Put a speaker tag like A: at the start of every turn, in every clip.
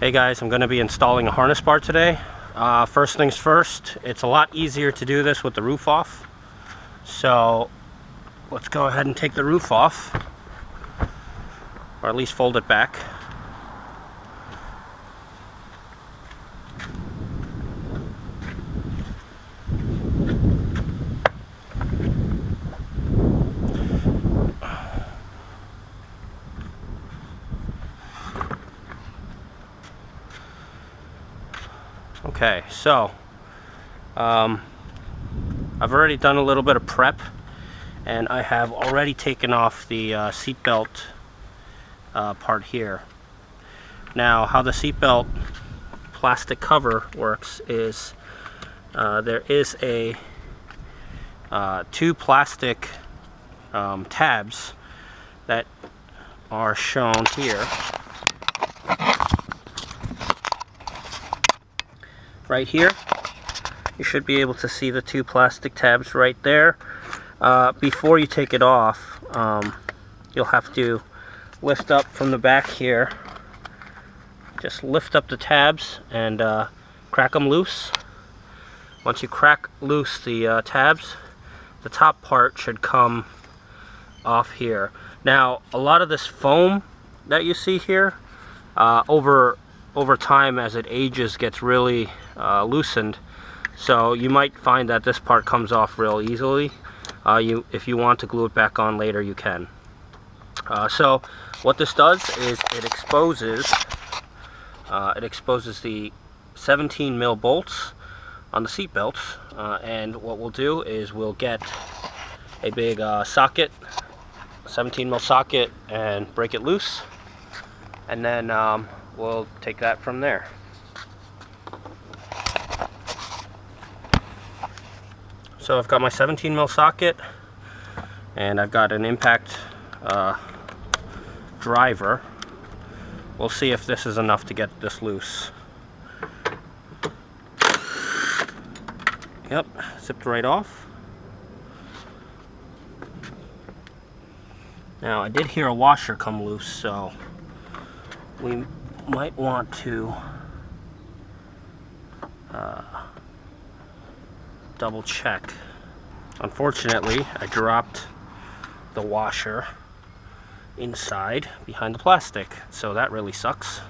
A: Hey guys, I'm going to be installing a harness bar today. First things first, it's a lot easier to do this with the roof off. So let's go ahead and take the roof off, or at least fold it back. Okay, so I've already done a little bit of prep, and I have already taken off the seat belt part here. Now, how the seat belt plastic cover works is there is a two plastic tabs that are shown here. Right here, you should be able to see the two plastic tabs right there. Before you take it off, you'll have to lift up from the back here. Just lift up the tabs and crack them loose. Once you crack loose the tabs, the top part should come off here. Now, a lot of this foam that you see here, over time as it ages, gets really loosened, so you might find that this part comes off real easily. If you want to glue it back on later, you can. So what this does is it exposes the 17 mil bolts on the seat belts, and what we'll do is we'll get a big socket, 17 mil socket, and break it loose, and then we'll take that from there. So I've got my 17 mil socket, and I've got an impact driver. We'll see if this is enough to get this loose. Yep, zipped right off. Now, I did hear a washer come loose, so we might want to double check. Unfortunately, I dropped the washer inside behind the plastic, so that really sucks.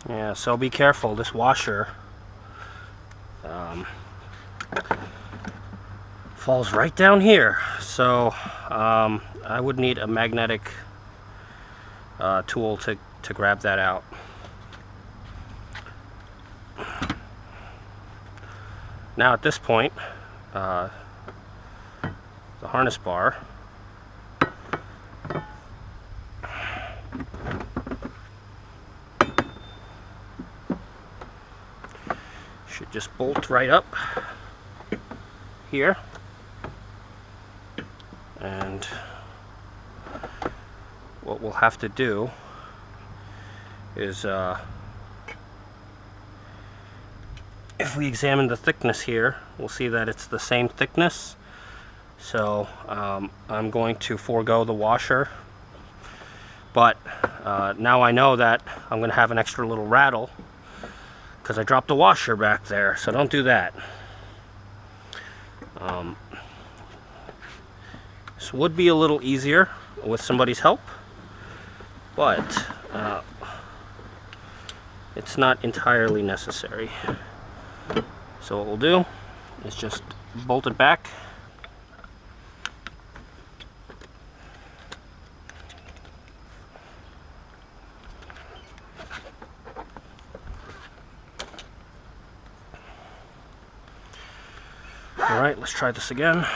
A: Yeah, so be careful. This washer falls right down here, so I would need a magnetic tool to grab that out. Now at this point, the harness bar should just bolt right up here, and what we'll have to do is if we examine the thickness here, we'll see that it's the same thickness. So I'm going to forego the washer, but now I know that I'm going to have an extra little rattle because I dropped the washer back there, so don't do that. This would be a little easier with somebody's help, but it's not entirely necessary. So what we'll do is just bolt it back. Alright, let's try this again.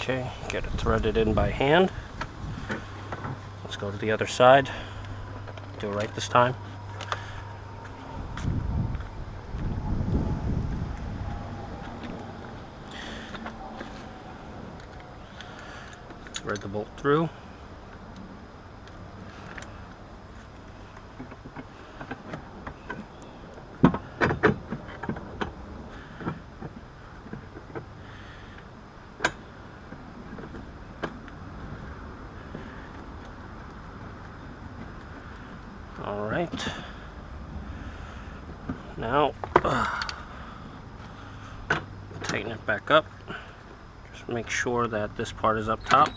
A: Okay, get it threaded in by hand. Let's go to the other side. Do it right this time. Thread the bolt through. All right. Now, tighten it back up. Just make sure that this part is up top.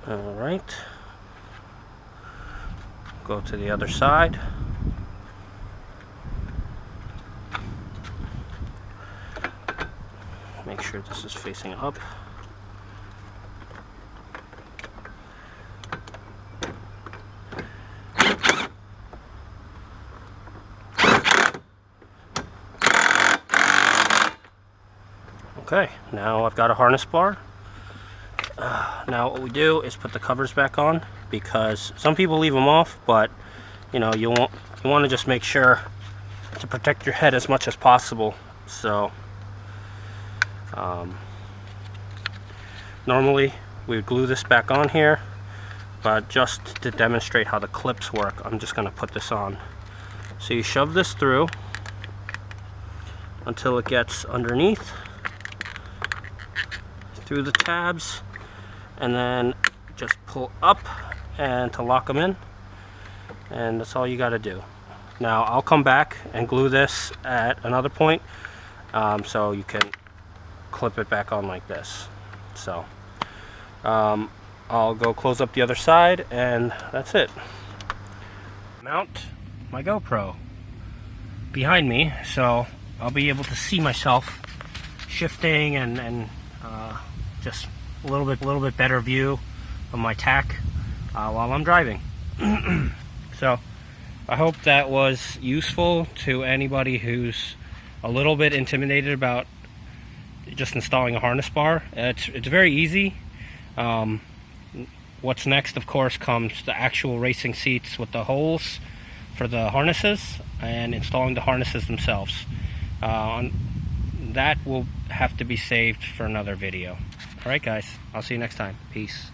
A: All right. Go to the other side. Make sure this is facing up. Okay, now I've got a harness bar. Now what we do is put the covers back on, because some people leave them off, but you know, you want to just make sure to protect your head as much as possible. So normally we would glue this back on here, but just to demonstrate how the clips work, I'm just going to put this on. So you shove this through until it gets underneath, through the tabs, and then just pull up and to lock them in, and that's all you got to do. Now I'll come back and glue this at another point, so you can clip it back on like this. So I'll go close up the other side, and that's it. Mount my GoPro behind me, so I'll be able to see myself shifting and just a little bit better view of my tack while I'm driving. So I hope that was useful to anybody who's a little bit intimidated about just installing a harness bar. It's very easy. What's next, of course, comes the actual racing seats with the holes for the harnesses and installing the harnesses themselves. That will have to be saved for another video. Alright guys, I'll see you next time. Peace.